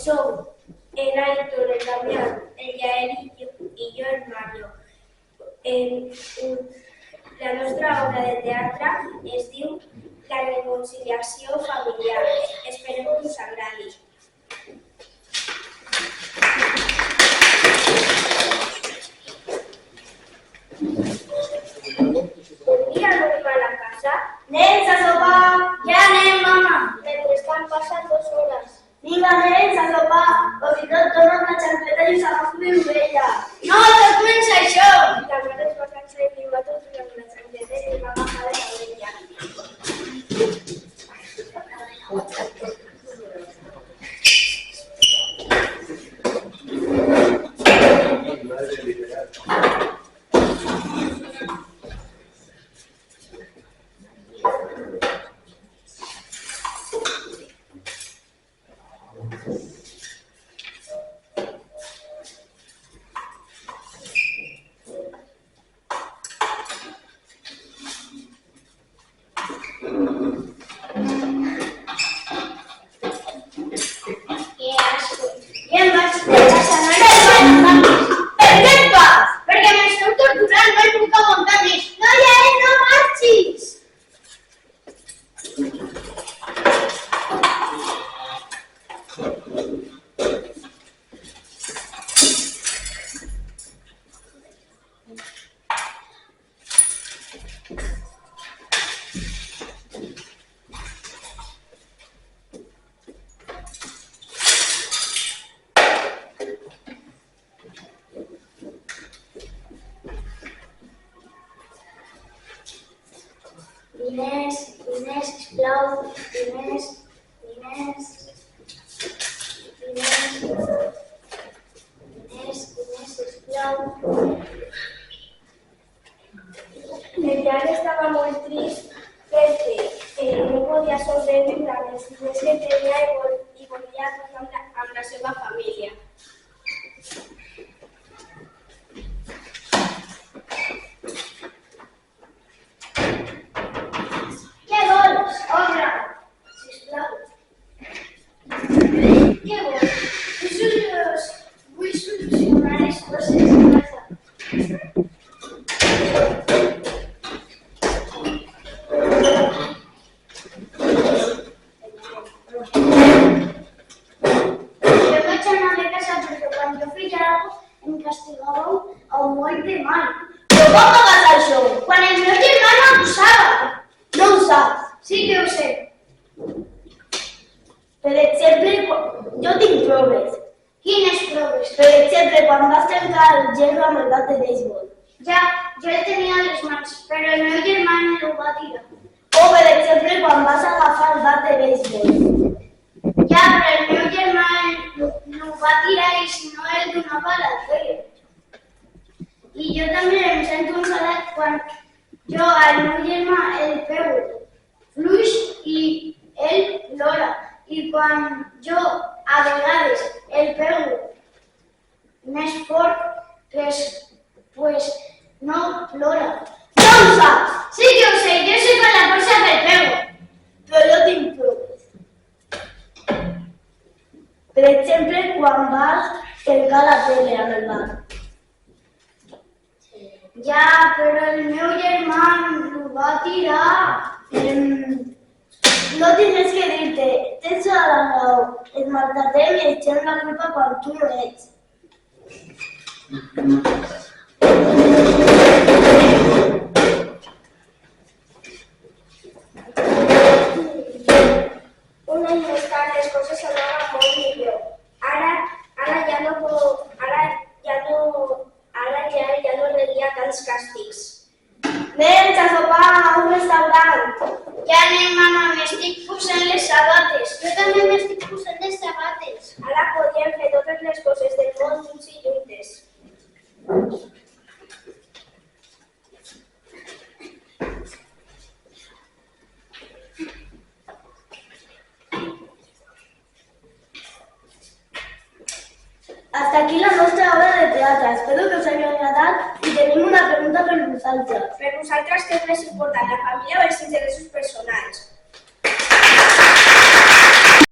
Som el Aitor, el Damián, el Yael i jo, el Mario. La nostra obra de teatre es diu La reconciliació familiar. Esperem que us agradi. Un dia anem a la casa. Nens, a sopar! Ja anem, mama! Mentrestant passen 2 hores. Vinga, nens, a sopar! O si no, torna la xancleta i us agafo de l'ovella. No, no comença això! La mare es va cansar i li va tot durant la xancleta i li va agafar de l'ovella. Diners, sisplau, diners, sisplau. El Jan estava molt trist perquè no podia sobreviure amb els diners que tenia i volia tornar amb la seva família. Sí que ho sé. Per exemple, jo tinc proves. Quines proves? Per exemple, quan vas trencar el gel amb el bat de béisbol. Ja, jo el tenia a les mans, però el meu germà no ho va tirar. O per exemple, quan vas agafar el bat de béisbol. Ja, però el meu germà no ho va tirar i si no el donava a l'altre. I jo també em sento enfadat quan jo al meu germà el pego fluix i ell plora. I quan jo a vegades el pego més fort, pues no plora. No ho saps! Sí que ho sé, jo sé con la força que el pego. Però jo tinc proves. Per exemple, quan vas trencar la tele amb el bat. Ja, però el meu germà ho va tirar. No tinc més que dir-te, tens a la raó, et maltratem i eixem la culpa quan tu no ets. Un any més tard les coses anaven molt millor. Ara ja no rebia tants càstigs. Nens, a sopar a un restaurant. Ja anem, mama, m'estic posant les sabates. Jo també m'estic posant les sabates. Ara podíem fer totes les coses del món junts i juntes. Hasta aquí la nostra obra de teatre. Espero que us hagi agradat i tenim una pregunta per vosaltres. Per vosaltres, què és més important, la família o els interessos personals?